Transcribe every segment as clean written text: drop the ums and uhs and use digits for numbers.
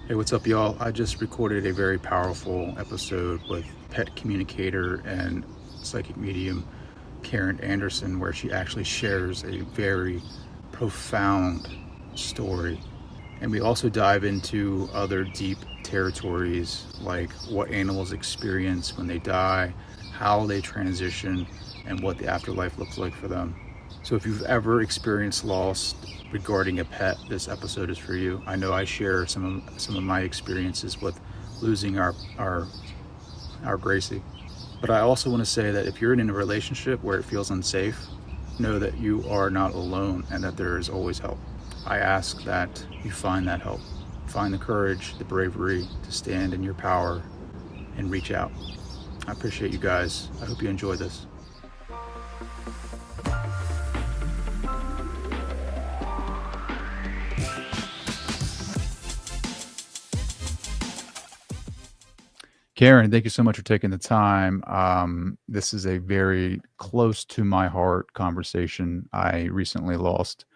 Hey, what's up, y'all? I just recorded a very powerful episode with pet communicator and psychic medium Karen Anderson, where she actually shares a very profound story. And we also dive into other deep territories like what animals experience when they die, how they transition, and what the afterlife looks like for them. So if you've ever experienced loss regarding a pet, this episode is for you. I know I share some of my experiences with losing our Gracie. But I also want to say that if you're in a relationship where it feels unsafe, know that you are not alone and that there is always help. I ask that you find that help. Find the courage, the bravery to stand in your power and reach out. I appreciate you guys. I hope you enjoy this. Karen, thank you so much for taking the time. This is a very close to my heart conversation. I recently lost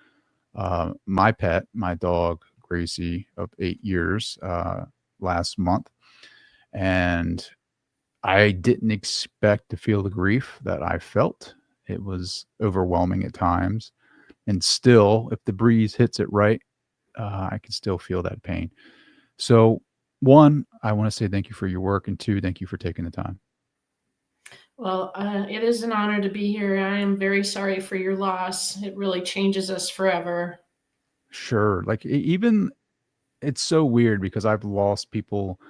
my pet, my dog, Gracie, of 8 years last month. And I didn't expect to feel the grief that I felt. It was overwhelming at times. And still, if the breeze hits it right, I can still feel that pain. So, one, I want to say thank you for your work. And two, thank you for taking the time. Well, it is an honor to be here. I am very sorry for your loss. It really changes us forever. Sure. Like, even it's so weird because I've lost people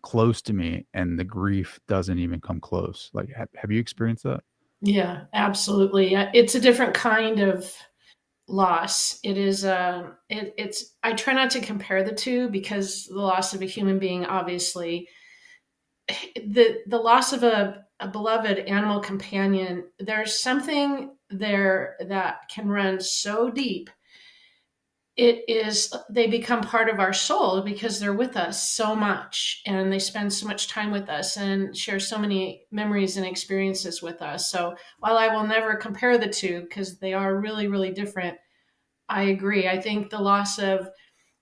close to me and the grief doesn't even come close. Like, have you experienced that? Yeah, absolutely. It's a different kind of loss. It is. It's. I try not to compare the two because the loss of a human being, obviously, the loss of a beloved animal companion. There's something there that can run so deep. It is, they become part of our soul because they're with us so much and they spend so much time with us and share so many memories and experiences with us. So while I will never compare the two because they are really, really different, I agree. I think the loss of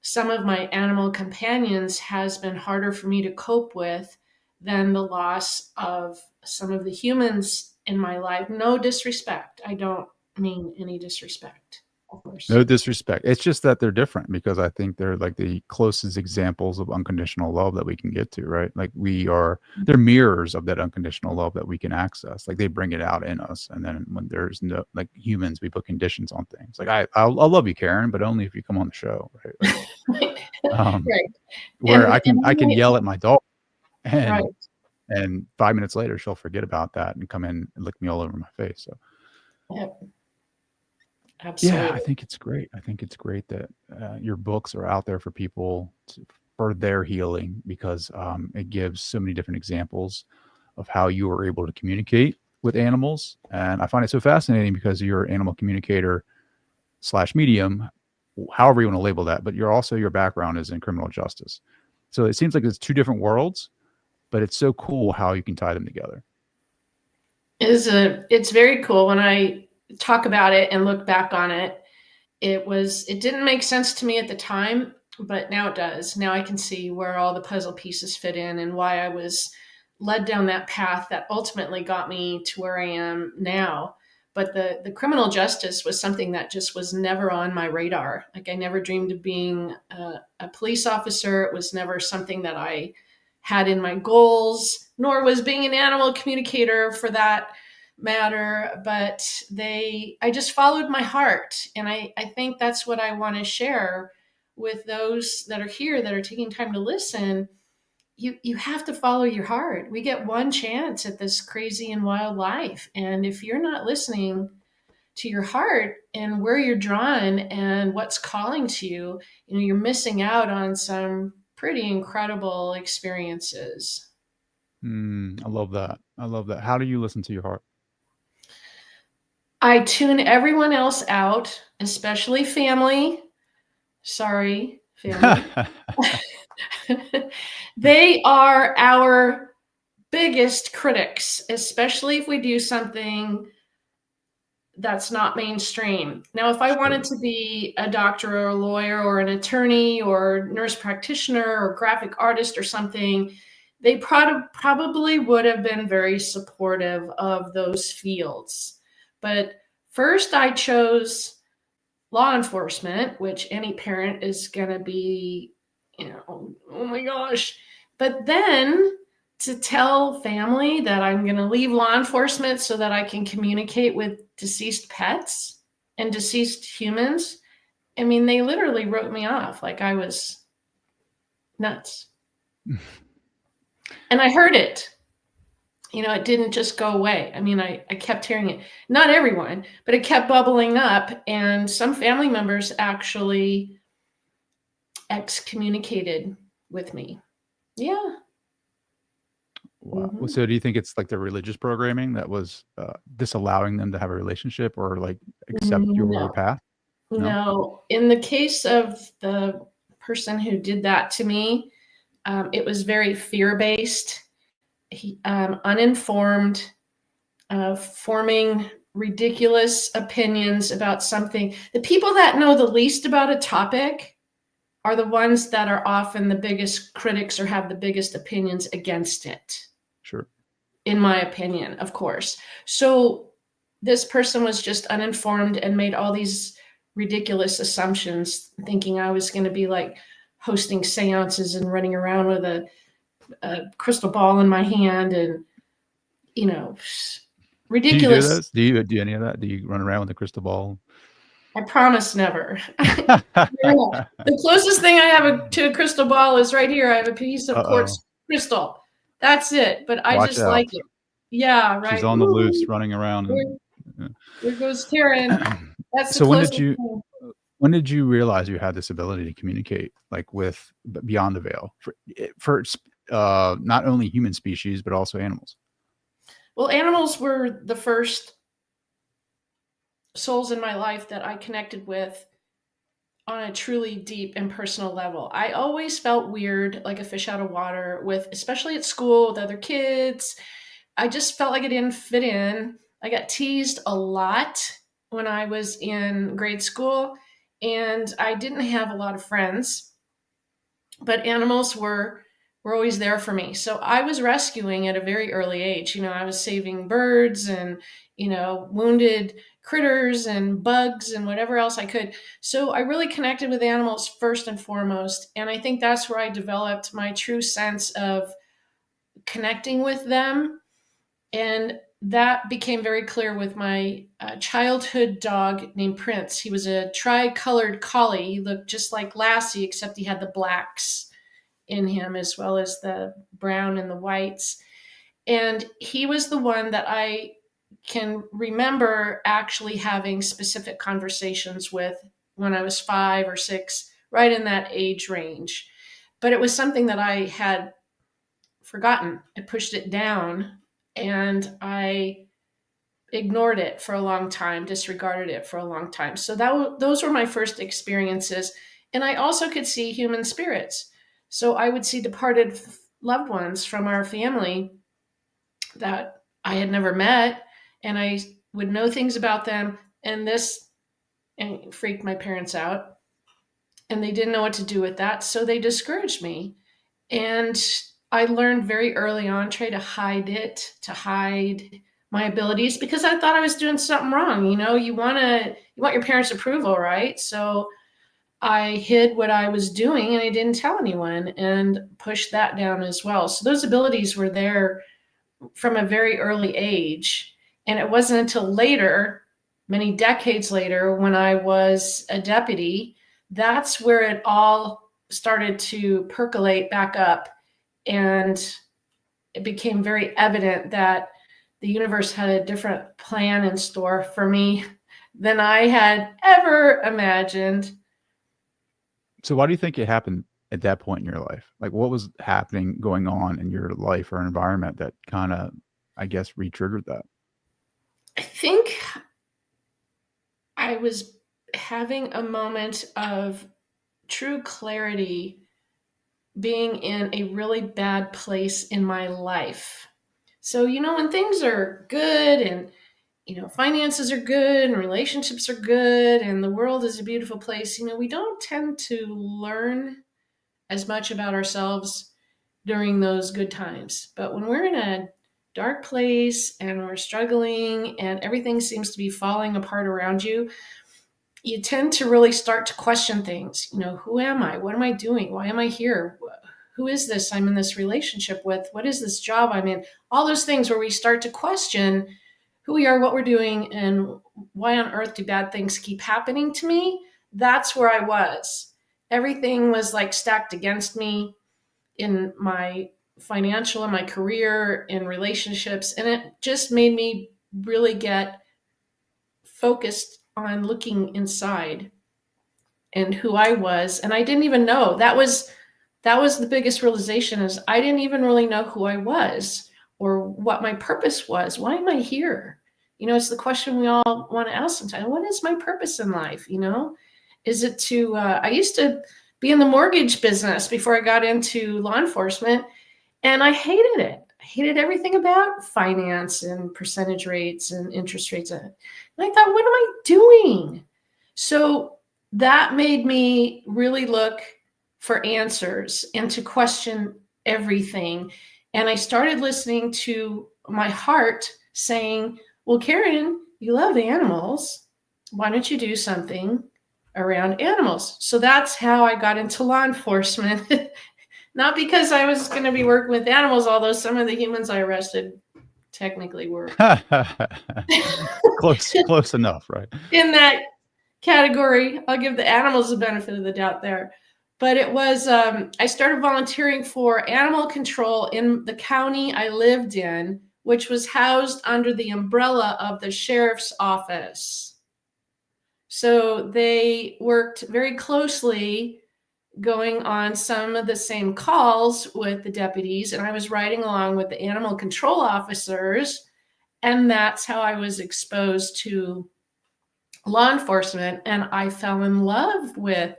some of my animal companions has been harder for me to cope with than the loss of some of the humans in my life. No disrespect, I don't mean any disrespect, of course. No disrespect. It's just that they're different because I think they're like the closest examples of unconditional love that we can get to, right? Like they're mirrors of that unconditional love that we can access. Like they bring it out in us. And then when there's no, like humans, we put conditions on things. Like I'll love you, Karen, but only if you come on the show, right? Like, Right. where And I can yell at my dog right. and 5 minutes later she'll forget about that and come in and lick me all over my face. So Yep, yeah, I absolutely. think it's great. I think it's great that your books are out there for people for their healing because it gives so many different examples of how you were able to communicate with animals. And I find it so fascinating because you're an animal communicator slash medium, however you want to label that, but your background is in criminal justice. So it seems like it's two different worlds, but it's so cool how you can tie them together. It's very cool when I talk about it and look back on it. It didn't make sense to me at the time, but now it does. Now I can see where all the puzzle pieces fit in and why I was led down that path that ultimately got me to where I am now. But the criminal justice was something that just was never on my radar. Like I never dreamed of being a police officer. It was never something that I had in my goals, nor was being an animal communicator for that matter. But I just followed my heart. And I think that's what I want to share with those that are here that are taking time to listen. You have to follow your heart. We get one chance at this crazy and wild life. And if you're not listening to your heart and where you're drawn and what's calling to you, you're missing out on some pretty incredible experiences. I love that. I love that. How do you listen to your heart? I tune everyone else out, especially family. Sorry, family. They are our biggest critics, especially if we do something that's not mainstream. Now, if I wanted Sure. to be a doctor or a lawyer or an attorney or nurse practitioner or graphic artist or something, they probably would have been very supportive of those fields. But first, I chose law enforcement, which any parent is going to be, oh my gosh. But then to tell family that I'm going to leave law enforcement so that I can communicate with deceased pets and deceased humans, I mean, they literally wrote me off like I was nuts. And I heard it. It didn't just go away. I mean, I kept hearing it. Not everyone, but it kept bubbling up. And some family members actually excommunicated with me. Yeah. Wow. Well, Hmm. so do you think it's like the religious programming that was disallowing them to have a relationship or like accept your No, path? No? no. In the case of the person who did that to me, it was very fear based, uninformed, forming ridiculous opinions about something. The people that know the least about a topic are the ones that are often the biggest critics or have the biggest opinions against it, Sure. in my opinion, of course. So this person was just uninformed and made all these ridiculous assumptions, thinking I was going to be like hosting seances and running around with a crystal ball in my hand and, you know, Do you do ridiculous. those? Do you do any of that? Do you run around with a crystal ball? I promise never. The closest thing I have to a crystal ball is right here. I have a piece of Uh-oh. quartz crystal. That's it. But I Watch just like out. it. Yeah, She's right. on the loose Ooh, running around there, and there goes Karen. That's the so closest thing. when did you realize you had this ability to communicate like with beyond the veil for not only human species but also animals? Well, animals were the first souls in my life that I connected with on a truly deep and personal level. I always felt weird, like a fish out of water, with especially at school with other kids. I just felt like I didn't fit in. I got teased a lot when I was in grade school, and I didn't have a lot of friends, but animals were always there for me. So I was rescuing at a very early age. I was saving birds and, wounded critters and bugs and whatever else I could. So I really connected with animals first and foremost. And I think that's where I developed my true sense of connecting with them. And that became very clear with my childhood dog named Prince. He was a tri-colored collie. He looked just like Lassie, except he had the blacks in him as well as the brown and the whites. And he was the one that I can remember actually having specific conversations with when I was 5 or 6, right in that age range. But it was something that I had forgotten. I pushed it down and I ignored it for a long time, disregarded it for a long time. So those were my first experiences. And I also could see human spirits. So I would see departed loved ones from our family that I had never met, and I would know things about them. And this and freaked my parents out, and they didn't know what to do with that. So they discouraged me. And I learned very early on try to hide it, to hide my abilities because I thought I was doing something wrong. You want your parents' approval, right? So I hid what I was doing and I didn't tell anyone and pushed that down as well. So those abilities were there from a very early age. And it wasn't until later, many decades later, when I was a deputy, that's where it all started to percolate back up. And it became very evident that the universe had a different plan in store for me than I had ever imagined. So why do you think it happened at that point in your life? Like what was happening going on in your life or environment that kind of, I guess, re-triggered that? I think I was having a moment of true clarity being in a really bad place in my life. So, when things are good and finances are good and relationships are good and the world is a beautiful place, we don't tend to learn as much about ourselves during those good times. But when we're in a dark place and we're struggling and everything seems to be falling apart around you, you tend to really start to question things. Who am I? What am I doing? Why am I here? Who is this I'm in this relationship with? What is this job I'm in? All those things where we start to question who we are, what we're doing, and why on earth do bad things keep happening to me? That's where I was. Everything was like stacked against me in my financial, in my career, in relationships. And it just made me really get focused on looking inside and who I was. And I didn't even know that was the biggest realization is I didn't even really know who I was or what my purpose was. Why am I here? It's the question we all want to ask sometimes. What is my purpose in life? Is it to, I used to be in the mortgage business before I got into law enforcement, and I hated it. I hated everything about finance and percentage rates and interest rates. And I thought, what am I doing? So that made me really look for answers and to question everything. And I started listening to my heart saying, well, Karen, you love animals. Why don't you do something around animals? So that's how I got into law enforcement. Not because I was going to be working with animals, although some of the humans I arrested technically were Close enough, right? in that category. I'll give the animals the benefit of the doubt there. But it was, I started volunteering for animal control in the county I lived in, which was housed under the umbrella of the sheriff's office. So they worked very closely going on some of the same calls with the deputies, and I was riding along with the animal control officers, and that's how I was exposed to law enforcement, and I fell in love with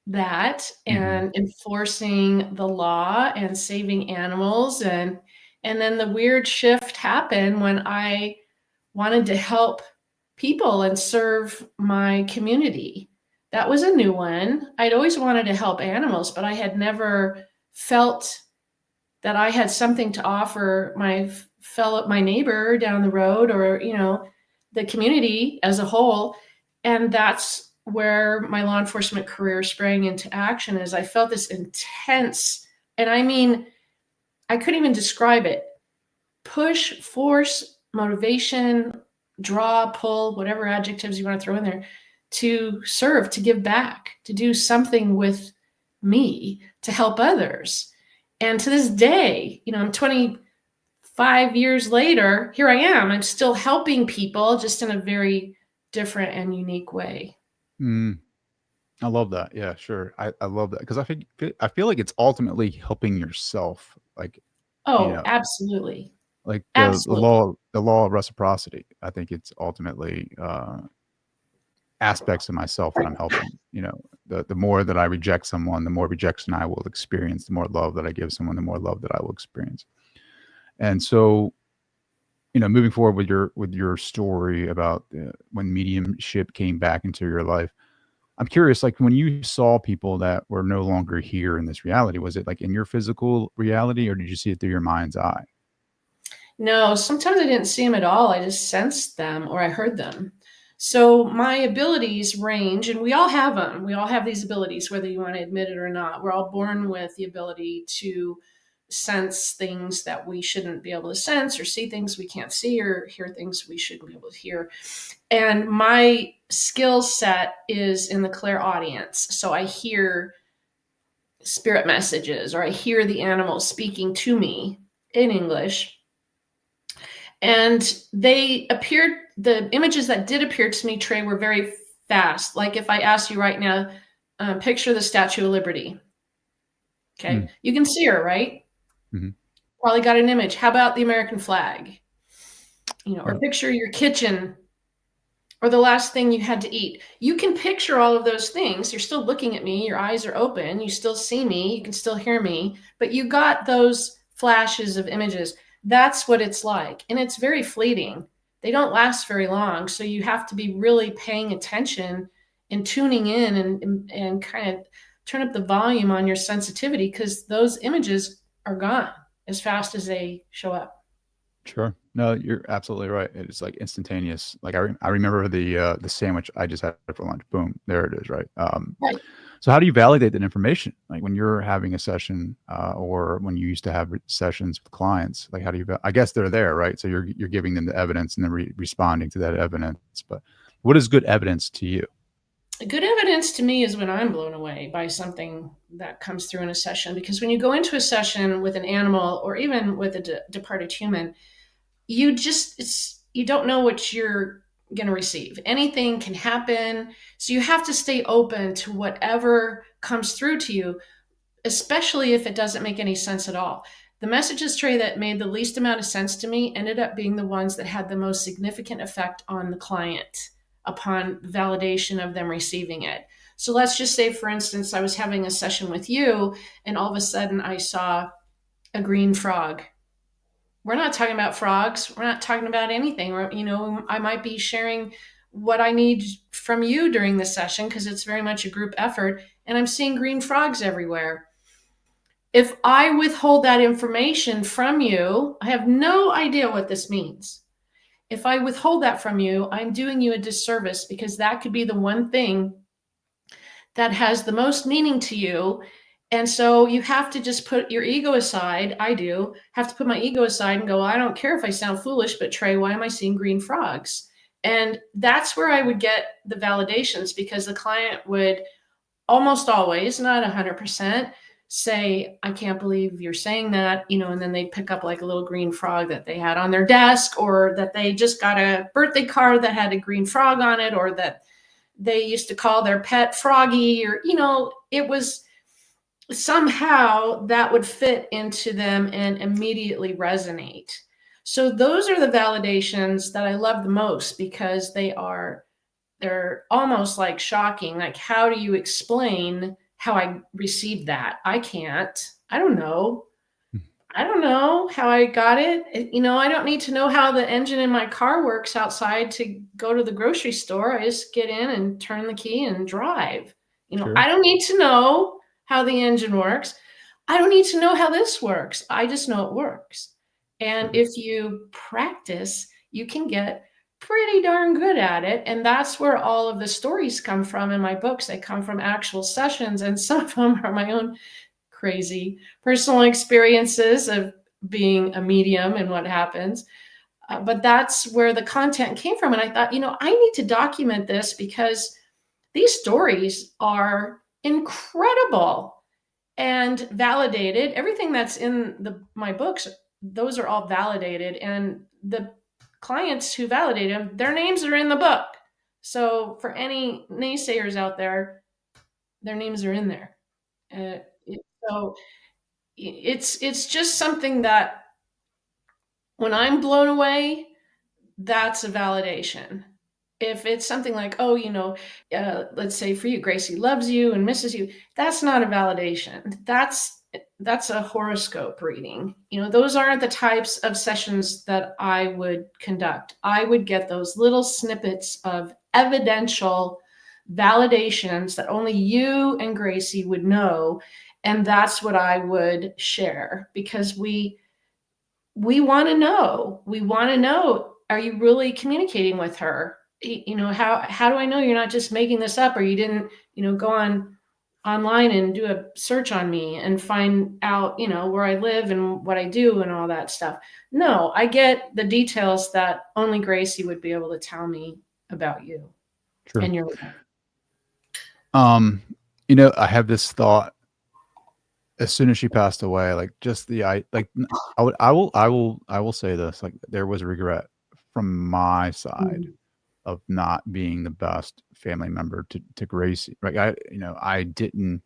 that and enforcing the law and saving animals. And then the weird shift happened when I wanted to help people and serve my community. That was a new one. I'd always wanted to help animals, but I had never felt that I had something to offer my neighbor down the road, or the community as a whole. And that's where my law enforcement career sprang into action, as I felt this intense, and I mean, I couldn't even describe it, push, force, motivation, draw, pull, whatever adjectives you want to throw in there, to serve, to give back, to do something with me, to help others. And to this day, I'm 25 years later, here I am. I'm still helping people, just in a very different and unique way. I love that. Yeah, sure. I love that because I feel like it's ultimately helping yourself. Like, Oh, absolutely. like Absolutely. the law of reciprocity. I think it's ultimately aspects of myself that I'm helping. The more that I reject someone, the more rejection I will experience. The more love that I give someone, the more love that I will experience. And so, moving forward with your story about when mediumship came back into your life, I'm curious, like when you saw people that were no longer here in this reality, was it like in your physical reality, or did you see it through your mind's eye? No, sometimes I didn't see them at all. I just sensed them or I heard them. So my abilities range, and we all have them. We all have these abilities, whether you want to admit it or not. We're all born with the ability to sense things that we shouldn't be able to sense, or see things we can't see, or hear things we shouldn't be able to hear. And my skill set is in the clairaudience. So I hear spirit messages, or I hear the animals speaking to me in English. And the images that did appear to me, Trey, were very fast. Like if I asked you right now, picture the Statue of Liberty. Okay. You can see her, right? Mm-hmm. Probably got an image. How about the American flag? Or Right. picture your kitchen, or the last thing you had to eat. You can picture all of those things. You're still looking at me. Your eyes are open. You still see me. You can still hear me, but you got those flashes of images. That's what it's like. And it's very fleeting. they don't last very long. So you have to be really paying attention and tuning in and kind of turn up the volume on your sensitivity, because those images are gone as fast as they show up. Sure. No, you're absolutely right. It's like instantaneous. Like I remember the sandwich I just had for lunch. Boom, there it is. Right. Right. So how do you validate that information? Like when you're having a session, or when you used to have sessions with clients, like how do you? I guess they're there, right? So you're giving them the evidence and then responding to that evidence. But what is good evidence to you? Good evidence to me is when I'm blown away by something that comes through in a session. Because when you go into a session with an animal or even with a departed human, you don't know what you're going to receive. Anything can happen. So you have to stay open to whatever comes through to you, especially if it doesn't make any sense at all. The messages, Trey, that made the least amount of sense to me ended up being the ones that had the most significant effect on the client upon validation of them receiving it. So let's just say, for instance, I was having a session with you, and all of a sudden I saw a green frog. We're not talking about frogs. We're not talking about anything. I might be sharing what I need from you during the session because it's very much a group effort, and I'm seeing green frogs everywhere. If I withhold that information from you, I have no idea what this means. If I withhold that from you, I'm doing you a disservice, because that could be the one thing that has the most meaning to you. And so you have to just put your ego aside. I do have to put my ego aside and go, well, I don't care if I sound foolish, but Trey, why am I seeing green frogs? And that's where I would get the validations, because the client would almost always, not 100%, say, I can't believe you're saying that, and then they'd pick up like a little green frog that they had on their desk, or that they just got a birthday card that had a green frog on it, or that they used to call their pet Froggy, or, it was somehow that would fit into them and immediately resonate. So those are the validations that I love the most, because they're almost like shocking. Like, how do you explain how I received that? I can't. I don't know. I don't know how I got it. I don't need to know how the engine in my car works outside to go to the grocery store. I just get in and turn the key and drive. Sure. I don't need to know how the engine works. I don't need to know how this works. I just know it works. And Sure. if you practice, you can get pretty darn good at it. And that's where all of the stories come from in my books. They come from actual sessions, and some of them are my own crazy personal experiences of being a medium and what happens. But that's where the content came from. And I thought, I need to document this, because these stories are incredible and validated. Everything that's in my books, those are all validated. And the clients who validate them, their names are in the book. So for any naysayers out there, their names are in there. So it's just something that, when I'm blown away, that's a validation. If it's something like, oh, let's say for you, Gracie loves you and misses you, that's not a validation. That's a horoscope reading. Those aren't the types of sessions that I would conduct. I would get those little snippets of evidential validations that only you and Gracie would know, and that's what I would share, because we want to know. We want to know, are you really communicating with her? How do I know you're not just making this up, or you didn't, go online and do a search on me and find out, where I live and what I do and all that stuff. No, I get the details that only Gracie would be able to tell me about you Sure. and your. Um, I have this thought as soon as she passed away, like just I will say this, like there was regret from my side Mhm. of not being the best family member to Gracie. Like I didn't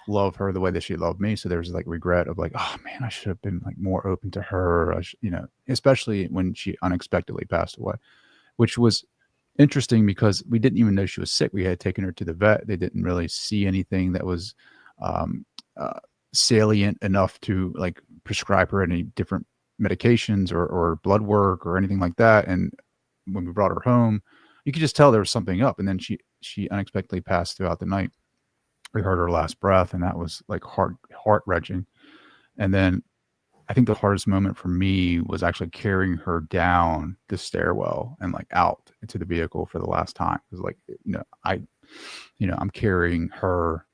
love her the way that she loved me. So there was like regret of like, oh man, I should have been like more open to her. Especially when she unexpectedly passed away, which was interesting because we didn't even know she was sick. We had taken her to the vet. They didn't really see anything that was um, uh, salient enough to like prescribe her any different medications or blood work or anything like that. And when we brought her home, you could just tell there was something up. And then she unexpectedly passed throughout the night. We heard her last breath, and that was like heart wrenching. And then I think the hardest moment for me was actually carrying her down the stairwell and like out into the vehicle for the last time. It was like, I'm carrying her.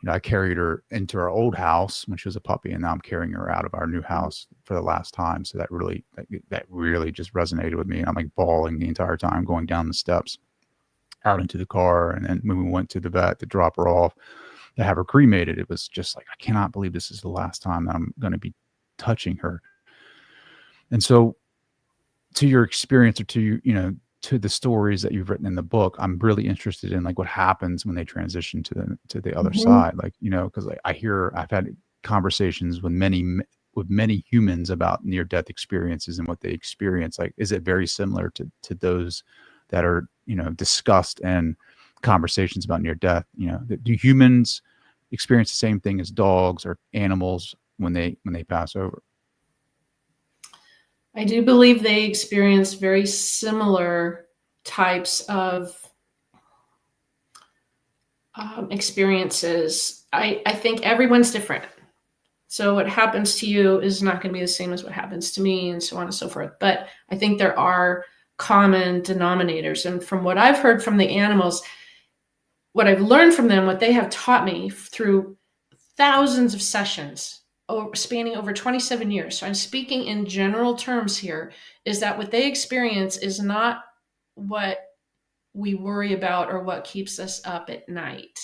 I carried her into our old house when she was a puppy, and now I'm carrying her out of our new house for the last time. So that really just resonated with me. And I'm like bawling the entire time going down the steps out into the car. And then when we went to the vet to drop her off to have her cremated, it was just like, I cannot believe this is the last time that I'm going to be touching her. And so to your experience, or to the stories that you've written in the book, I'm really interested in like what happens when they transition to the other side. Like, cause I've had conversations with many humans about near death experiences and what they experience. Like, is it very similar to those that are, discussed in conversations about near death? Do humans experience the same thing as dogs or animals when they pass over? I do believe they experience very similar types of experiences. I think everyone's different. So what happens to you is not going to be the same as what happens to me, and so on and so forth. But I think there are common denominators. And from what I've heard from the animals, what I've learned from them, what they have taught me through thousands of sessions spanning over 27 years. So I'm speaking in general terms here, is that what they experience is not what we worry about or what keeps us up at night.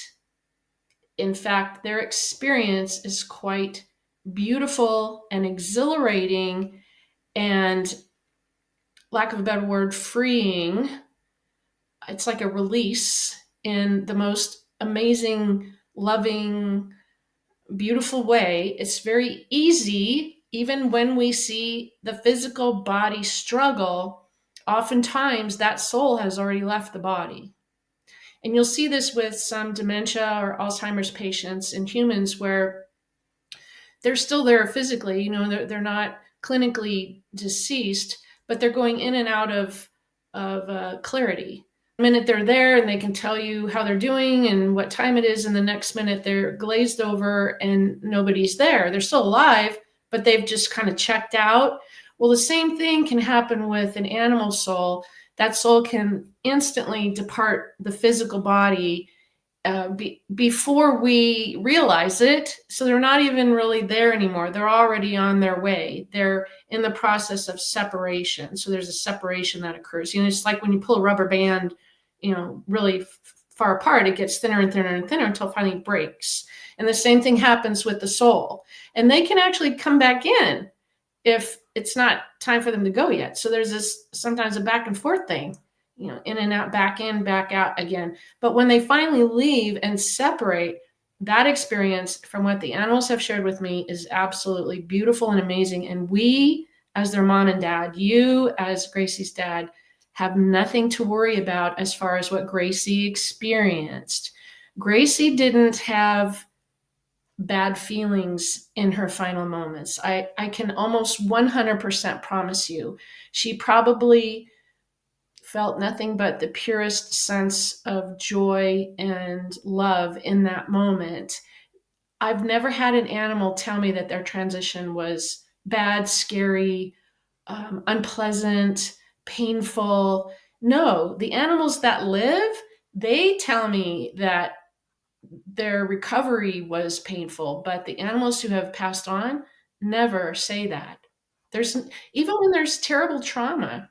In fact, their experience is quite beautiful and exhilarating and, lack of a better word, freeing. It's like a release in the most amazing, loving, beautiful way. It's very easy, even when we see the physical body struggle, oftentimes that soul has already left the body. And you'll see this with some dementia or Alzheimer's patients in humans where they're still there physically, they're not clinically deceased, but they're going in and out of clarity. The minute they're there and they can tell you how they're doing and what time it is, and the next minute they're glazed over and nobody's there. They're still alive, but they've just kind of checked out. Well, the same thing can happen with an animal soul. That soul can instantly depart the physical body before we realize it. So they're not even really there anymore. They're already on their way. They're in the process of separation. So there's a separation that occurs. It's like when you pull a rubber band, really far apart, it gets thinner and thinner and thinner until finally it breaks. And the same thing happens with the soul. And they can actually come back in if it's not time for them to go yet. So there's this sometimes a back and forth thing, in and out, back in, back out again. But when they finally leave and separate, that experience, from what the animals have shared with me, is absolutely beautiful and amazing. And we, as their mom and dad, you as Gracie's dad, have nothing to worry about as far as what Gracie experienced. Gracie didn't have bad feelings in her final moments. I can almost 100% promise you, she probably felt nothing but the purest sense of joy and love in that moment. I've never had an animal tell me that their transition was bad, scary, unpleasant, painful. No, the animals that live, they tell me that their recovery was painful, but the animals who have passed on never say that. There's even when there's terrible trauma,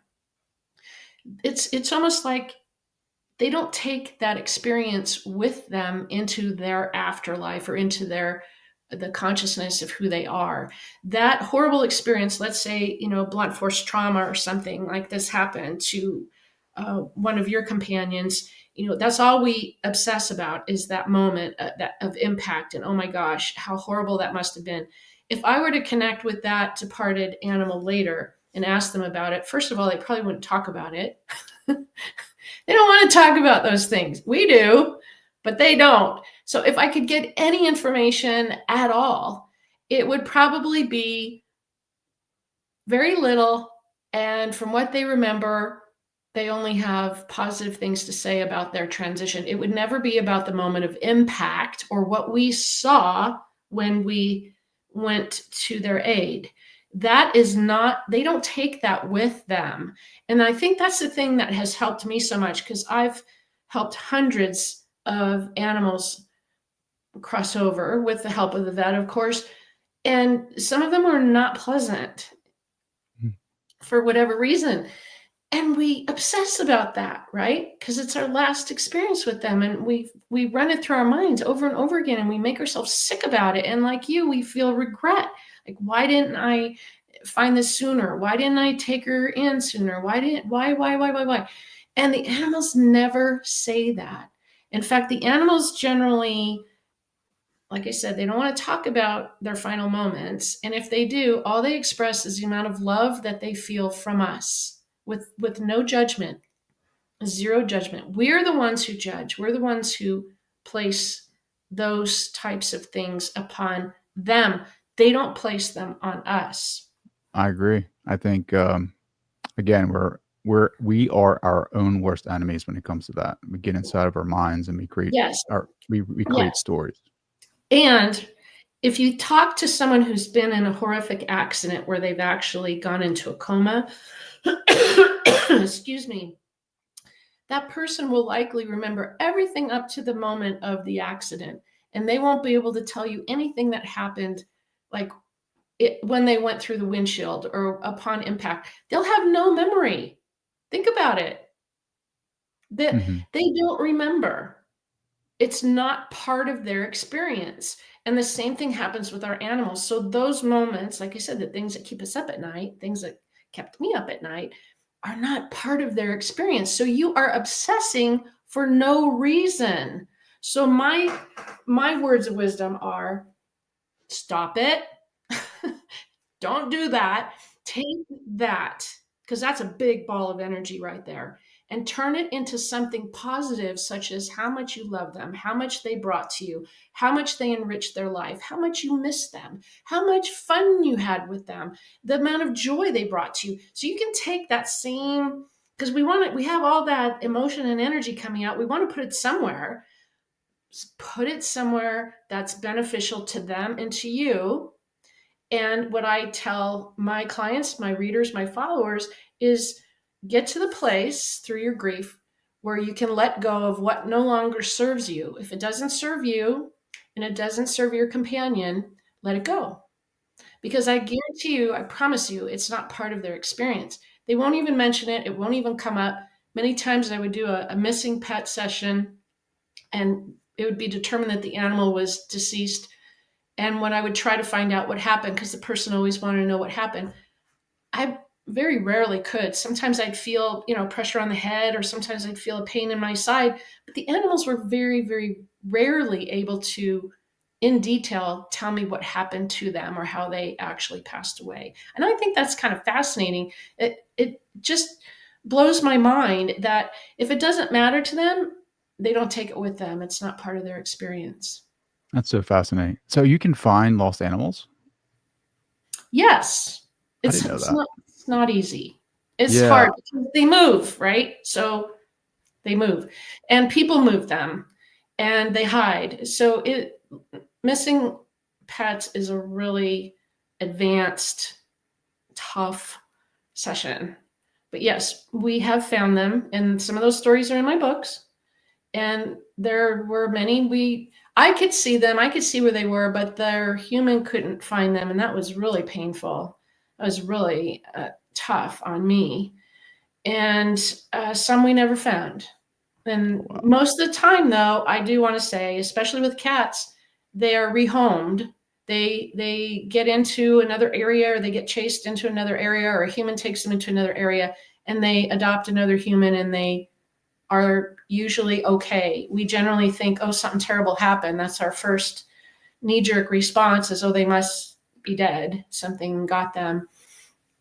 it's almost like they don't take that experience with them into their afterlife or into the consciousness of who they are. That horrible experience, let's say, blunt force trauma or something like this happened to one of your companions, that's all we obsess about is that moment of impact. And oh my gosh, how horrible that must have been. If I were to connect with that departed animal later and ask them about it, first of all, they probably wouldn't talk about it. They don't want to talk about those things. We do, but they don't. So if I could get any information at all, it would probably be very little. And from what they remember, They only have positive things to say about their transition. It would never be about the moment of impact or what we saw when we went to their aid. That is not, they don't take that with them. And I think that's the thing that has helped me so much, because I've helped hundreds of animals cross over with the help of the vet, of course. And some of them are not pleasant Mm. for whatever reason. And we obsess about that, right? Because it's our last experience with them, and we run it through our minds over and over again, and we make ourselves sick about it. And like you, we feel regret. Like, why didn't I find this sooner? Why didn't I take her in sooner? Why? And the animals never say that. In fact, the animals generally, like I said, they don't want to talk about their final moments. And if they do, all they express is the amount of love that they feel from us, with no judgment, zero judgment. We're the ones who judge. We're the ones who place those types of things upon them. They don't place them on us. I agree. I think again, we are our own worst enemies when it comes to that. We get inside of our minds and Yes. we create Yes. stories. And if you talk to someone who's been in a horrific accident where they've actually gone into a coma, excuse me, that person will likely remember everything up to the moment of the accident. And they won't be able to tell you anything that happened, like when they went through the windshield or upon impact. They'll have no memory. Think about it. That Hmm. they don't remember. It's not part of their experience. And the same thing happens with our animals. So those moments, like I said, the things that keep us up at night, things that kept me up at night, are not part of their experience. So you are obsessing for no reason. So my words of wisdom are, stop it. Don't do that. Take that, because that's a big ball of energy right there, and turn it into something positive, such as how much you love them, how much they brought to you, how much they enriched their life, how much you miss them, how much fun you had with them, the amount of joy they brought to you. So you can take that same, because we have all that emotion and energy coming out. We want to put it somewhere. Put it somewhere that's beneficial to them and to you. And what I tell my clients, my readers, my followers is, get to the place through your grief where you can let go of what no longer serves you. If it doesn't serve you and it doesn't serve your companion, let it go. Because I guarantee you, I promise you, it's not part of their experience. They won't even mention it, it won't even come up. Many times I would do a missing pet session, and it would be determined that the animal was deceased. And when I would try to find out what happened, because the person always wanted to know what happened, I very rarely could. Sometimes I'd feel, pressure on the head, or sometimes I'd feel a pain in my side. But the animals were very, very rarely able to, in detail, tell me what happened to them or how they actually passed away. And I think that's kind of fascinating. It just blows my mind that if it doesn't matter to them, they don't take it with them. It's not part of their experience. That's so fascinating. So you can find lost animals? Yes. I It's didn't know it's that. not it's not easy. It's Yeah. hard because they move, right? So they move. And people move them and they hide. So missing pets is a really advanced, tough session. But yes, we have found them, and some of those stories are in my books. And there were many I could see them, I could see where they were, but their human couldn't find them, and that was really painful. It was really tough on me. And some we never found. Oh, And wow. most of the time, though, I do want to say, especially with cats, they are rehomed. They get into another area, or they get chased into another area, or a human takes them into another area, and they adopt another human, and they are usually okay. We generally think, oh, something terrible happened. That's our first knee-jerk response, is, oh, they must be dead. Something got them.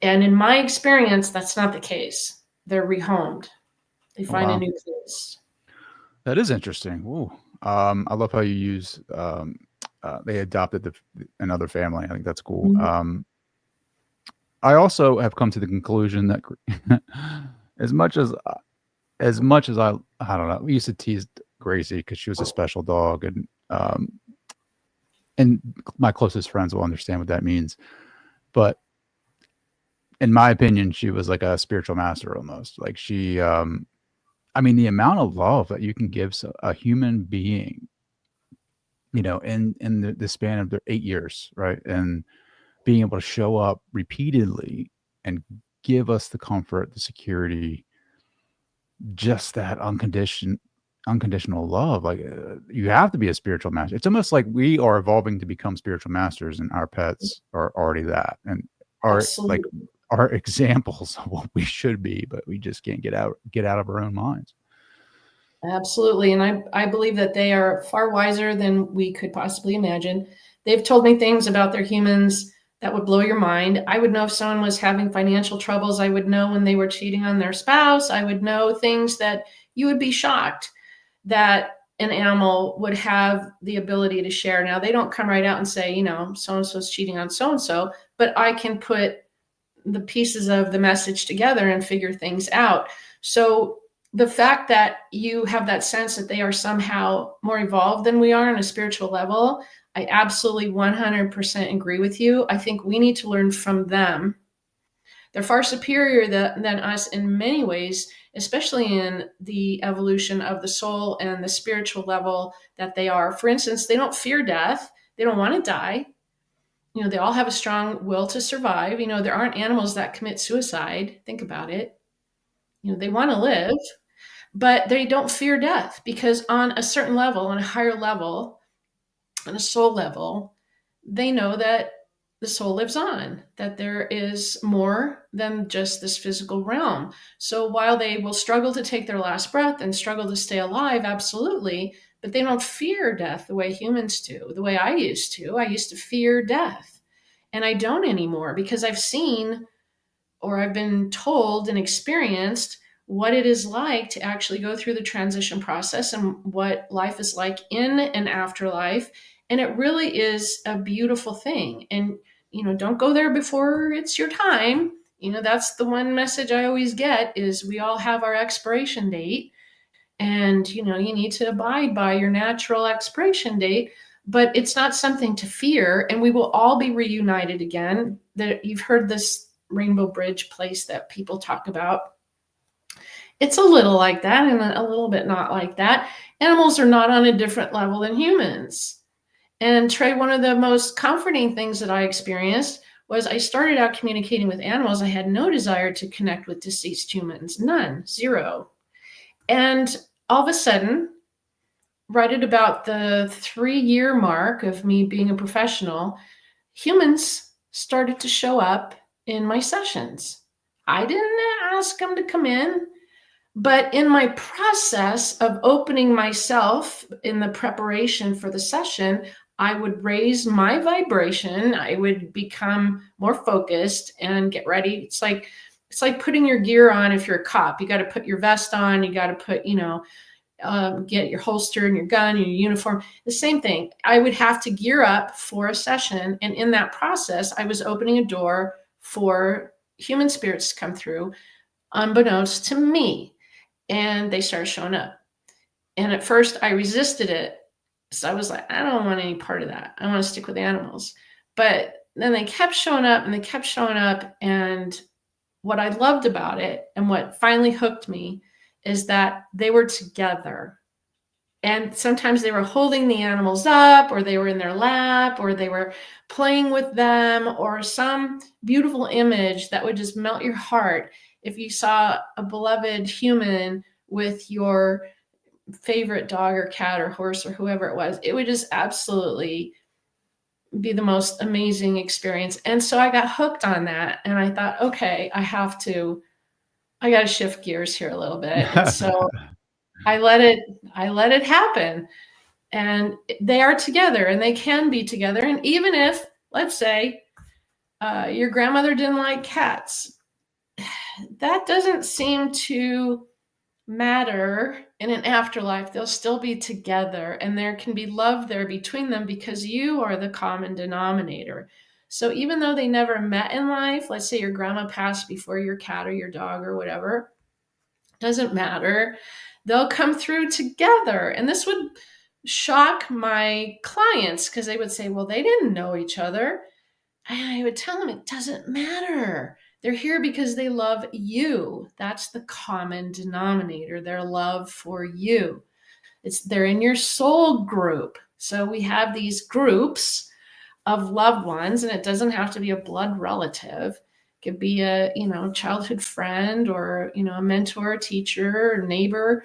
And in my experience, that's not the case. They're rehomed. They Oh, find a wow. new place. That is interesting. Ooh. I love how you use they adopted another family. I think that's cool. Mhm. I also have come to the conclusion that as much as as much as I don't know, we used to tease Gracie because she was a special dog, and my closest friends will understand what that means. But in my opinion, she was like a spiritual master almost. Like I mean, the amount of love that you can give a human being, in the span of their 8 years, right, and being able to show up repeatedly and give us the comfort, the security, just that unconditional love. Like you have to be a spiritual master. It's almost like we are evolving to become spiritual masters, and our pets are already that, and are like Absolutely. are examples of what we should be, but we just can't get out of our own minds. Absolutely. And I believe that they are far wiser than we could possibly imagine. They've told me things about their humans that would blow your mind. I would know if someone was having financial troubles. I would know when they were cheating on their spouse. I would know things that you would be shocked that an animal would have the ability to share. Now, they don't come right out and say, so and so's cheating on so and so, but I can put the pieces of the message together and figure things out. So the fact that you have that sense that they are somehow more evolved than we are on a spiritual level, I absolutely 100% agree with you. I think we need to learn from them. They're far superior than us in many ways, especially in the evolution of the soul and the spiritual level that they are. For instance, they don't fear death. They don't want to die. They all have a strong will to survive. There aren't animals that commit suicide. Think about it. They want to live, but they don't fear death because on a certain level, on a higher level, on a soul level, they know that the soul lives on, that there is more than just this physical realm. So while they will struggle to take their last breath and struggle to stay alive, absolutely, but they don't fear death the way humans do, the way I used to. I used to fear death. And I don't anymore because I've seen, or I've been told and experienced what it is like to actually go through the transition process and what life is like in an afterlife. And it really is a beautiful thing. And, don't go there before it's your time. That's the one message I always get is we all have our expiration date, and you need to abide by your natural expiration date, but it's not something to fear, and we will all be reunited again. You've heard this Rainbow Bridge place that people talk about. It's a little like that and a little bit not like that. Animals are not on a different level than humans. And Trey, one of the most comforting things that I experienced was I started out communicating with animals. I had no desire to connect with deceased humans, none, zero. And all of a sudden, right at about the 3 year mark of me being a professional, humans started to show up in my sessions. I didn't ask them to come in, but in my process of opening myself in the preparation for the session, I would raise my vibration. I would become more focused and get ready. It's like putting your gear on. If you're a cop, you got to put your vest on. You got to put, get your holster and your gun and your uniform. The same thing. I would have to gear up for a session. And in that process, I was opening a door for human spirits to come through, unbeknownst to me. And they started showing up. And at first, I resisted it. So I was like, I don't want any part of that. I want to stick with animals. But then they kept showing up and they kept showing up. And what I loved about it and what finally hooked me is that they were together. And sometimes they were holding the animals up, or they were in their lap, or they were playing with them, or some beautiful image that would just melt your heart. If you saw a beloved human with your favorite dog or cat or horse or whoever it was, it would just absolutely be the most amazing experience. And so I got hooked on that. And I thought, okay, I got to shift gears here a little bit. And so I let it happen. And they are together and they can be together. And even if, let's say, your grandmother didn't like cats, that doesn't seem to matter in an afterlife. They'll still be together and there can be love there between them because you are the common denominator. So even though they never met in life, let's say your grandma passed before your cat or your dog or whatever, Doesn't matter. They'll come through together. And this would shock my clients because they would say, well, they didn't know each other. And I would tell them it doesn't matter. They're here because they love you. That's the common denominator, their love for you. They're in your soul group. So we have these groups of loved ones, and it doesn't have to be a blood relative. It could be a, childhood friend or, a mentor, teacher, or neighbor,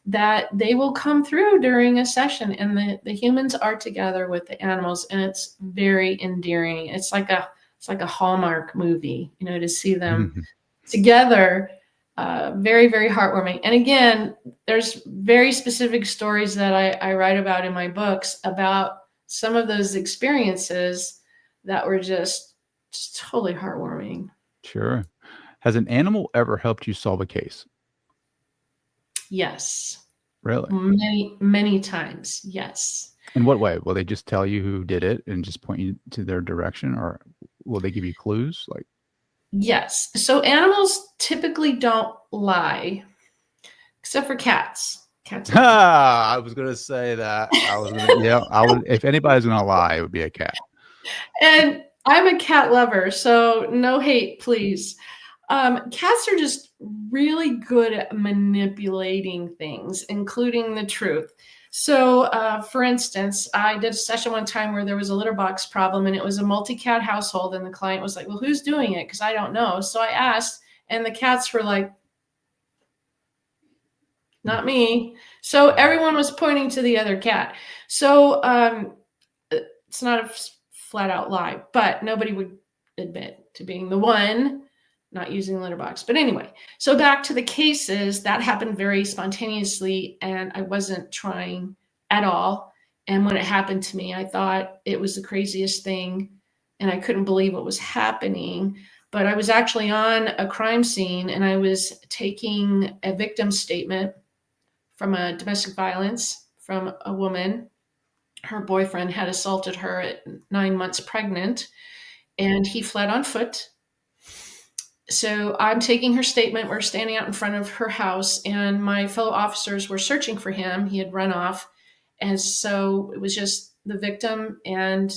that they will come through during a session, and the humans are together with the animals, and it's very endearing. It's like a Hallmark movie, to see them together. Very, very heartwarming. And again, there's very specific stories that I write about in my books about some of those experiences that were just totally heartwarming. Sure. Has an animal ever helped you solve a case? Yes. Really? Many, many times. Yes. In what way? Will they just tell you who did it and just point you to their direction, or will they give you clues? Like, yes. So animals typically don't lie, except for cats. Cats. I was going to say that. I would. If anybody's going to lie, it would be a cat. And I'm a cat lover, so no hate, please. Cats are just really good at manipulating things, including the truth. So, for instance, I did a session one time where there was a litter box problem, and it was a multi-cat household, and the client was like, well, who's doing it? Because I don't know. So I asked, and the cats were like, not me. So everyone was pointing to the other cat. So it's not a flat out lie, but nobody would admit to being the one not using the litter box. But anyway, so back to the cases, that happened very spontaneously, and I wasn't trying at all. And when it happened to me, I thought it was the craziest thing, and I couldn't believe what was happening. But I was actually on a crime scene, and I was taking a victim statement from a domestic violence from a woman. Her boyfriend had assaulted her at 9 months pregnant, and he fled on foot. So I'm taking her statement. We're standing out in front of her house, and my fellow officers were searching for him. He had run off. And so it was just the victim and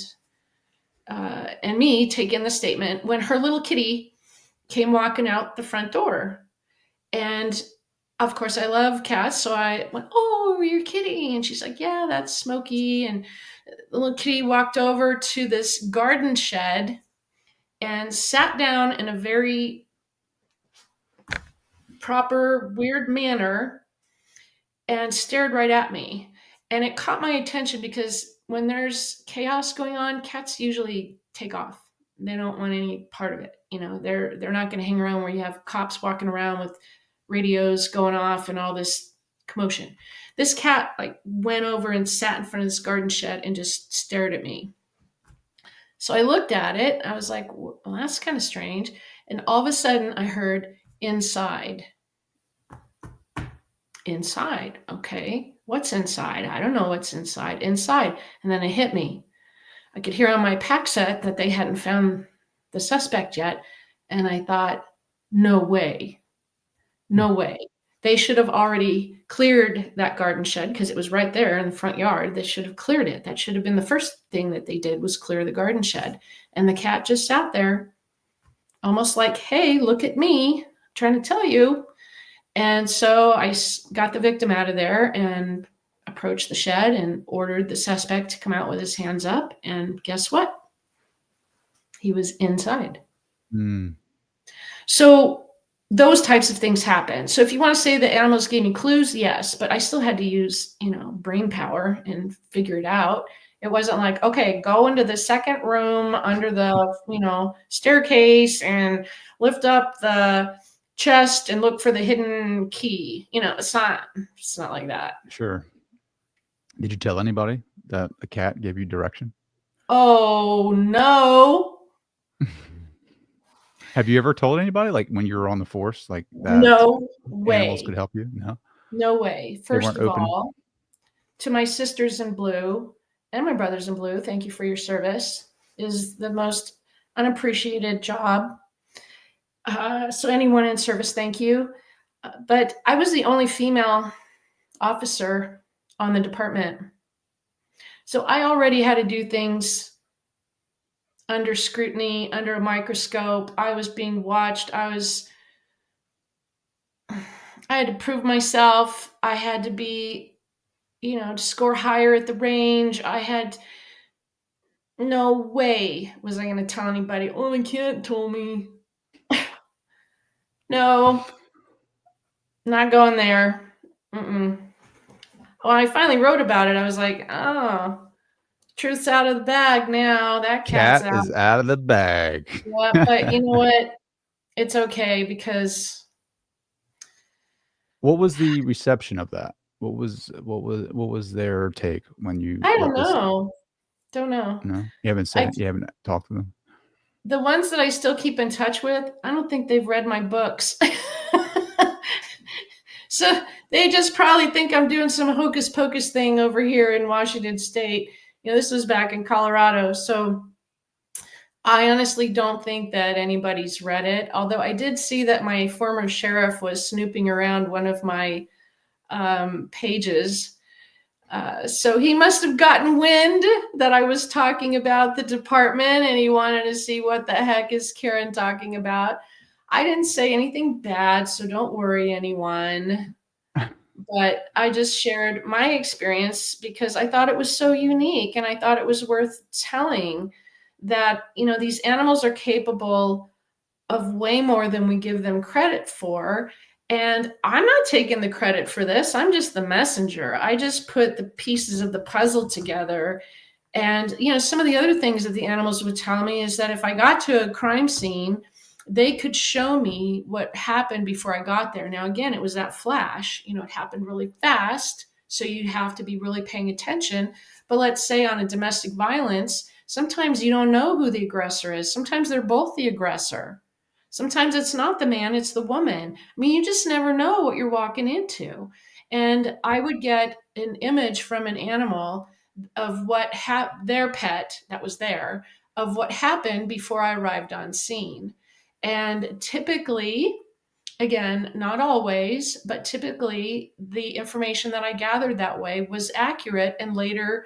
me taking the statement when her little kitty came walking out the front door. And of course, I love cats. So I went, oh, your kitty. And she's like, yeah, that's Smokey. And the little kitty walked over to this garden shed and sat down in a very proper, weird manner and stared right at me. And it caught my attention because when there's chaos going on, cats usually take off. They don't want any part of it. They're not going to hang around where you have cops walking around with radios going off and all this commotion. This cat went over and sat in front of this garden shed and just stared at me. So I looked at it. I was like, well, that's kind of strange. And all of a sudden I heard inside. Inside. Okay. What's inside? I don't know what's inside. Inside. And then it hit me. I could hear on my pack set that they hadn't found the suspect yet. And I thought, no way. No way. They should have already cleared that garden shed because it was right there in the front yard. They should have cleared it. That should have been the first thing that they did, was clear the garden shed. And the cat just sat there almost like, hey, look at me, I'm trying to tell you. And so I got the victim out of there and approached the shed and ordered the suspect to come out with his hands up. And guess what? He was inside. So those types of things happen. So if you want to say the animals gave me clues, yes, but I still had to use, brain power and figure it out. It wasn't like, okay, go into the second room under the, staircase and lift up the chest and look for the hidden key. It's not like that. Sure. Did you tell anybody that the cat gave you direction? Oh, no. Have you ever told anybody, like when you were on the force, like that no way animals could help you? No way. First of all, to my sisters in blue and my brothers in blue, thank you for your service. Is the most unappreciated job. So anyone in service, thank you. But I was the only female officer on the department. So I already had to do things under scrutiny, under a microscope. I was being watched. I had to prove myself. I had to be, to score higher at the range. I had no way was I going to tell anybody, oh, I can't tell me. No, not going there. Mm-mm. When I finally wrote about it, I was like, oh, truth's out of the bag now. That cat's Cat out. is out of the bag. Yeah, but you know what? It's okay because What was the reception of that? What was their take when you I let don't this? know. Don't know. No, I you haven't talked to them. The ones that I still keep in touch with, I don't think they've read my books. So they just probably think I'm doing some hocus pocus thing over here in Washington State. This was back in Colorado. So I honestly don't think that anybody's read it. Although I did see that my former sheriff was snooping around one of my pages. So he must have gotten wind that I was talking about the department and he wanted to see what the heck is Karen talking about. I didn't say anything bad, so don't worry, anyone. But I just shared my experience because I thought it was so unique and I thought it was worth telling that, these animals are capable of way more than we give them credit for. And I'm not taking the credit for this. I'm just the messenger. I just put the pieces of the puzzle together. And, some of the other things that the animals would tell me is that if I got to a crime scene, they could show me what happened before I got there. Now, again, it was that flash, it happened really fast. So you have to be really paying attention. But let's say on a domestic violence, sometimes you don't know who the aggressor is. Sometimes they're both the aggressor. Sometimes it's not the man, it's the woman. I mean, you just never know what you're walking into. And I would get an image from an animal of their pet that was there, of what happened before I arrived on scene. And typically, again, not always, but typically the information that I gathered that way was accurate and later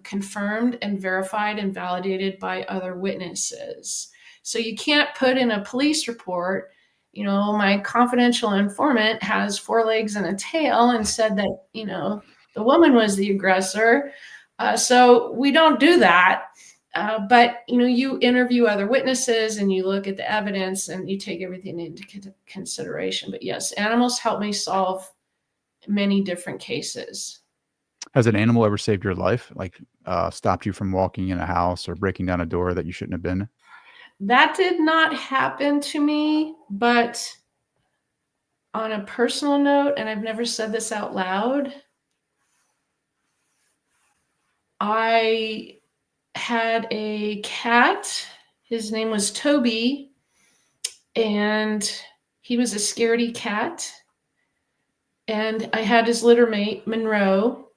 confirmed and verified and validated by other witnesses. So you can't put in a police report, my confidential informant has 4 legs and a tail and said that, the woman was the aggressor. So we don't do that. But you interview other witnesses and you look at the evidence and you take everything into consideration. But yes, animals help me solve many different cases. Has an animal ever saved your life? Like stopped you from walking in a house or breaking down a door that you shouldn't have been? That did not happen to me, but on a personal note, and I've never said this out loud, I had a cat. His name was Toby, and he was a scaredy cat. And I had his litter mate, Monroe,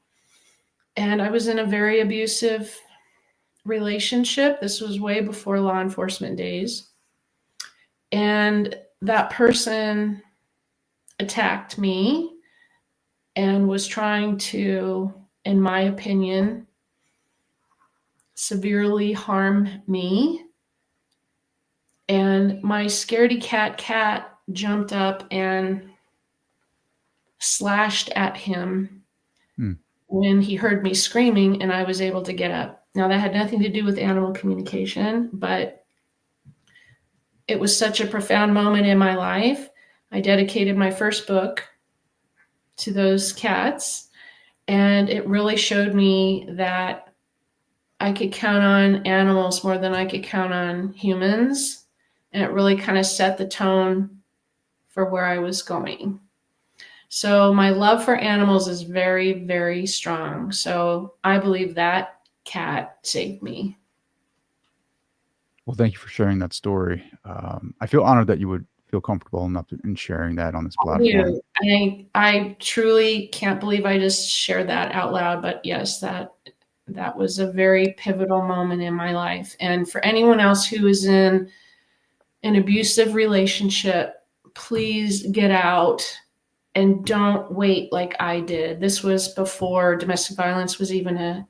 and I was in a very abusive relationship. This was way before law enforcement days. And that person attacked me and was trying to, in my opinion, severely harm me. And my scaredy cat jumped up and slashed at him when he heard me screaming, and I was able to get up. Now, that had nothing to do with animal communication, but it was such a profound moment in my life. I dedicated my first book to those cats, and it really showed me that I could count on animals more than I could count on humans. And it really kind of set the tone for where I was going. So my love for animals is very, very strong. So I believe that cat saved me. Well, thank you for sharing that story. I feel honored that you would feel comfortable enough in sharing that on this platform. I truly can't believe I just shared that out loud. But yes, that was a very pivotal moment in my life. And for anyone else who is in an abusive relationship, please get out and don't wait like I did. This was before domestic violence was even a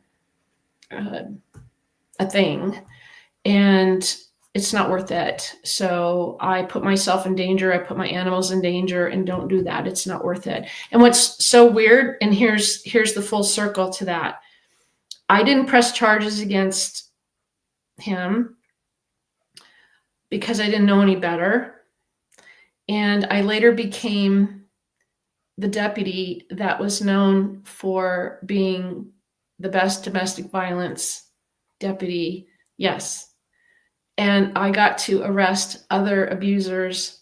thing. And it's not worth it. So I put myself in danger. I put my animals in danger, and don't do that. It's not worth it. And what's so weird, and here's the full circle to that. I didn't press charges against him because I didn't know any better. And I later became the deputy that was known for being the best domestic violence deputy. Yes. And I got to arrest other abusers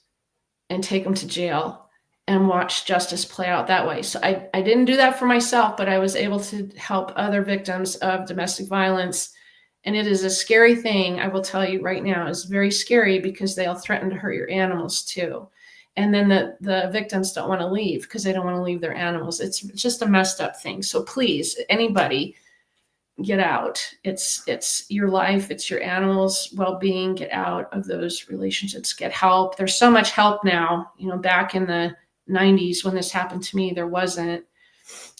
and take them to jail and watch justice play out that way. So I didn't do that for myself, but I was able to help other victims of domestic violence. And it is a scary thing, I will tell you right now. It's very scary because they'll threaten to hurt your animals too. And then the victims don't want to leave because they don't want to leave their animals. It's just a messed up thing. So please, anybody, get out. It's your life, it's your animals' well-being. Get out of those relationships, get help. There's so much help now. Back in the 90s when this happened to me, there wasn't.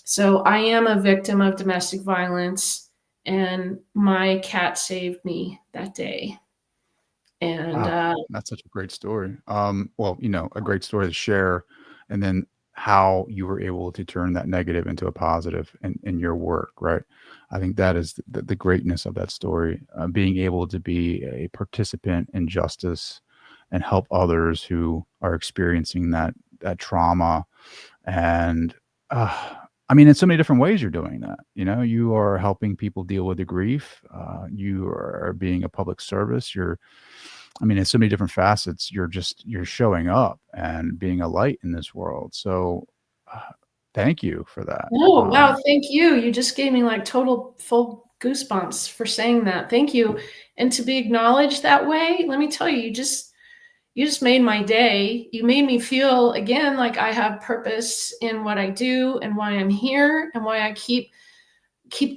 So I am a victim of domestic violence, and my cat saved me that day. And That's such a great story. Well, a great story to share, and then how you were able to turn that negative into a positive in your work, right? I think that is the greatness of that story, being able to be a participant in justice and help others who are experiencing that trauma. And I mean, in so many different ways, you're doing that. You are helping people deal with the grief. You are being a public service. In so many different facets, you're showing up and being a light in this world. So thank you for that. oh wow, thank you. You just gave me like total full goosebumps for saying that. Thank you. And to be acknowledged that way, let me tell you, you just made my day. You made me feel again like I have purpose in what I do and why I'm here and why I keep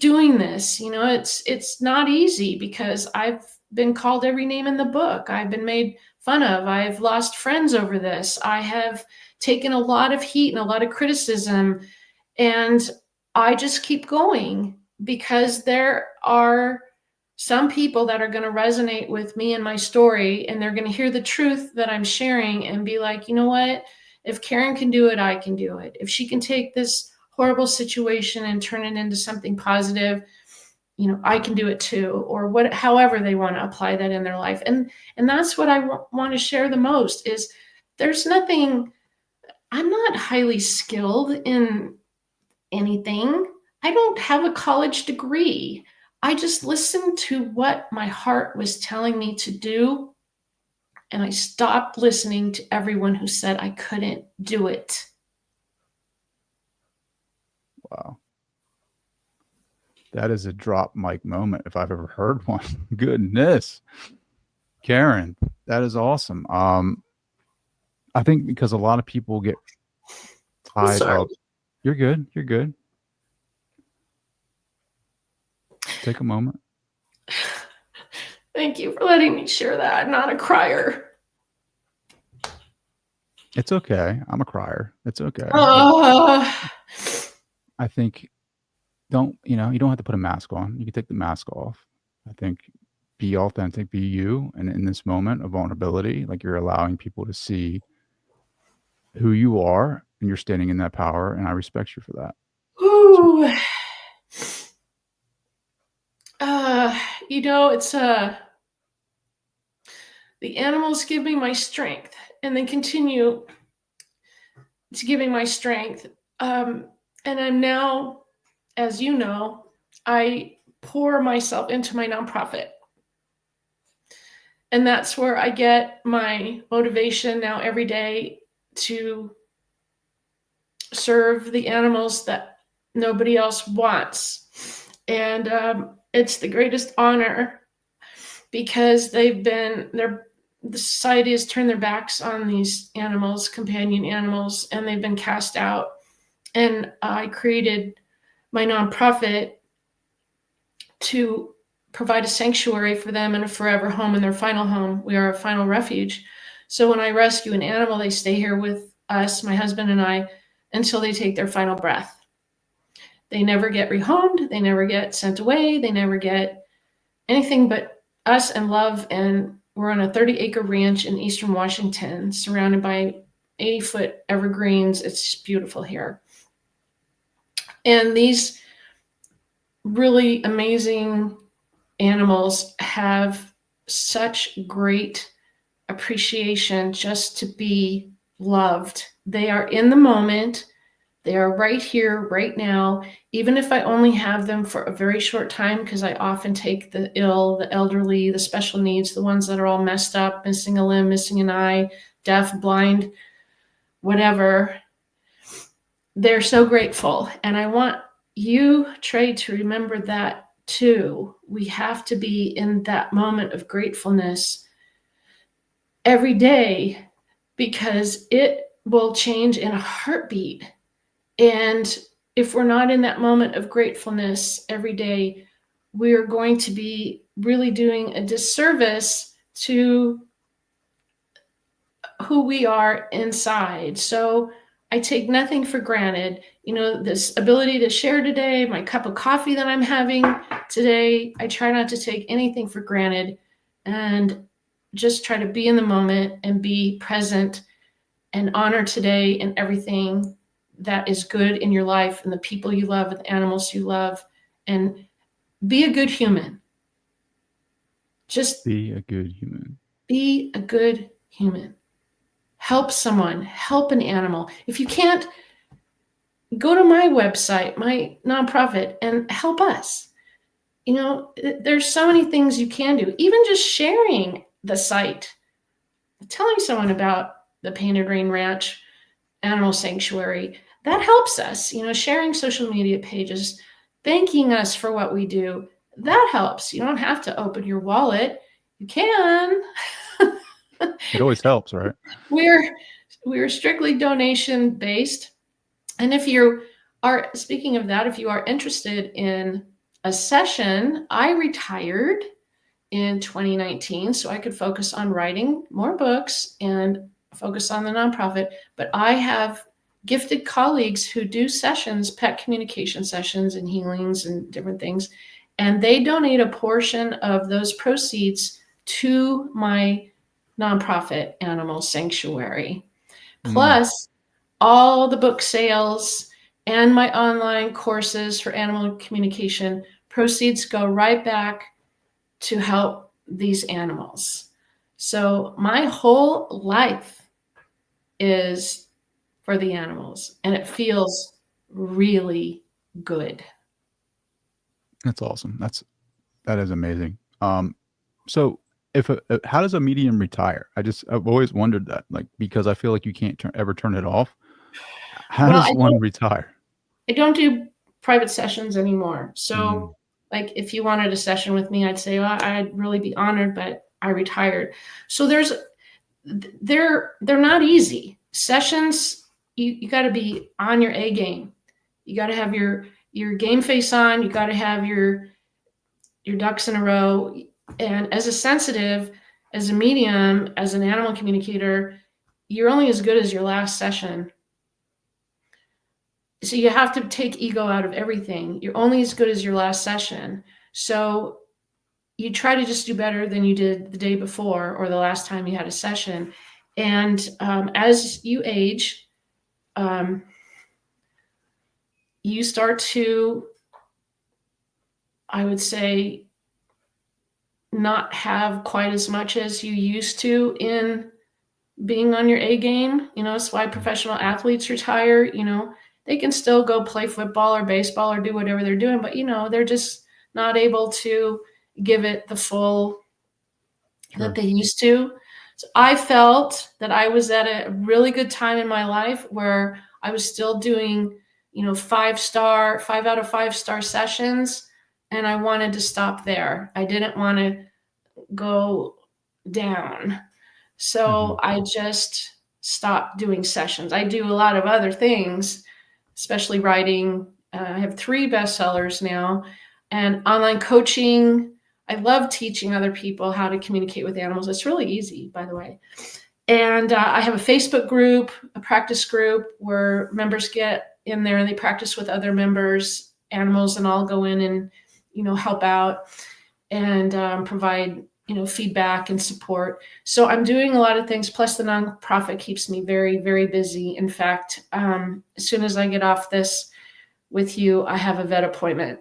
doing this. It's not easy because I've been called every name in the book. I've been made fun of. I've lost friends over this. I have taken a lot of heat and a lot of criticism, and I just keep going because there are some people that are going to resonate with me and my story, and they're going to hear the truth that I'm sharing and be like, you know what? If Karen can do it, I can do it. If she can take this horrible situation and turn it into something positive, I can do it too. Or however they want to apply that in their life. And that's what I want to share the most is there's nothing, I'm not highly skilled in anything. I don't have a college degree. I just listened to what my heart was telling me to do. And I stopped listening to everyone who said I couldn't do it. Wow. That is a drop mic moment if I've ever heard one. Goodness. Karen, that is awesome. I think because a lot of people get tied up. You're good. You're good. Take a moment. Thank you for letting me share that. I'm not a crier. It's okay. I'm a crier. It's okay. I think you don't have to put a mask on. You can take the mask off. I think be authentic, be you. And in this moment of vulnerability, like you're allowing people to see who you are and you're standing in that power. And I respect you for that. Ooh. It's the animals give me my strength and they continue to give me my strength. And I'm now, as you know, I pour myself into my nonprofit. And that's where I get my motivation now every day to serve the animals that nobody else wants. And it's the greatest honor because the society has turned their backs on these animals, companion animals, and they've been cast out. And I created my nonprofit to provide a sanctuary for them and a forever home and their final home. We are a final refuge. So when I rescue an animal, they stay here with us, my husband and I, until they take their final breath. They never get rehomed. They never get sent away. They never get anything but us and love. And we're on a 30-acre ranch in eastern Washington, surrounded by 80-foot evergreens. It's beautiful here. And these really amazing animals have such great appreciation just to be loved. They are in the moment. They are right here, right now. Even if I only have them for a very short time, because I often take the ill, the elderly, the special needs, the ones that are all messed up, missing a limb, missing an eye, deaf, blind, whatever. They're so grateful. And I want you, Trey, to remember that too. We have to be in that moment of gratefulness every day, because it will change in a heartbeat. And if we're not in that moment of gratefulness every day, we're going to be really doing a disservice to who we are inside. So I take nothing for granted. You know, this ability to share today, my cup of coffee that I'm having today, I try not to take anything for granted and just try to be in the moment and be present and honor today and everything that is good in your life and the people you love and the animals you love, and be a good human. Just Be a good human. be a good human. Help someone, help an animal. If you can't, go to my website, my nonprofit, and help us. You know, there's so many things you can do. Even just sharing the site, telling someone about the Painted Rain Ranch Animal Sanctuary, that helps us. You know, sharing social media pages, thanking us for what we do, that helps. You don't have to open your wallet. You can. It always helps, right? We're strictly donation based. And if you are, speaking of that, if you are interested in a session, I retired in 2019 so I could focus on writing more books and focus on the nonprofit. But I have gifted colleagues who do sessions, pet communication sessions and healings and different things. And they donate a portion of those proceeds to my nonprofit animal sanctuary. Plus, all the book sales and my online courses for animal communication proceeds go right back to help these animals. So my whole life is for the animals, and it feels really good. That's awesome. That is amazing. So how does a medium retire? I've always wondered that, like, because I feel like you can't ever turn it off. How Well, does one retire? I don't do private sessions anymore. So like if you wanted a session with me, I'd say, well, I'd really be honored, but I retired. So they're not easy. Sessions, you got to be on your A game. You got to have your game face on. You got to have your ducks in a row. And as a sensitive, as a medium, as an animal communicator, you're only as good as your last session. So you have to take ego out of everything. You're only as good as your last session. So you try to just do better than you did the day before or the last time you had a session. And as you age, you start to, I would say, not have quite as much as you used to in being on your A game. You know, it's why professional athletes retire. You know, they can still go play football or baseball or do whatever they're doing, but, you know, they're just not able to give it the full that they used to. So I felt that I was at a really good time in my life where I was still doing, you know, 5 out of 5 star sessions. And I wanted to stop there. I didn't want to go down. So I just stopped doing sessions. I do a lot of other things, especially writing. I have 3 bestsellers now, and online coaching. I love teaching other people how to communicate with animals. It's really easy, by the way. And I have a Facebook group, a practice group where members get in there and they practice with other members, animals, and I'll go in and, help out and provide, feedback and support. So I'm doing a lot of things. Plus, the nonprofit keeps me very, very busy. In fact, as soon as I get off this with you, I have a vet appointment.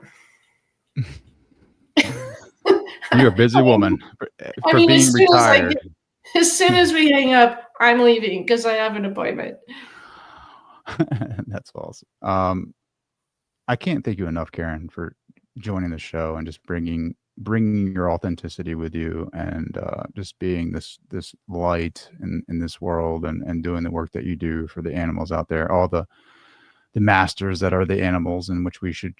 You're a busy woman for being retired. As soon as we hang up, I'm leaving because I have an appointment. That's awesome. I can't thank you enough, Karen, for joining the show and just bringing your authenticity with you, and just being this light in this world, and doing the work that you do for the animals out there, all the masters that are the animals, in which we should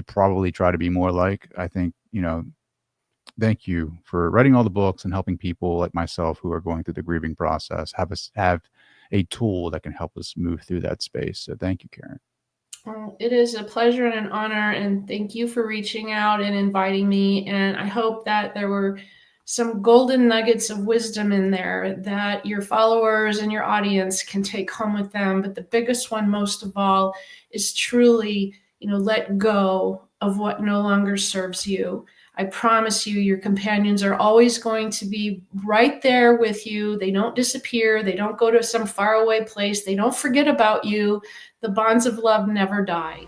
probably try to be more like. I think, thank you for writing all the books and helping people like myself who are going through the grieving process have a tool that can help us move through that space. So thank you, Karen. It is a pleasure and an honor, and thank you for reaching out and inviting me. And I hope that there were some golden nuggets of wisdom in there that your followers and your audience can take home with them. But the biggest one, most of all, is truly, let go of what no longer serves you. I promise you, your companions are always going to be right there with you. They don't disappear. They don't go to some faraway place. They don't forget about you. The bonds of love never die.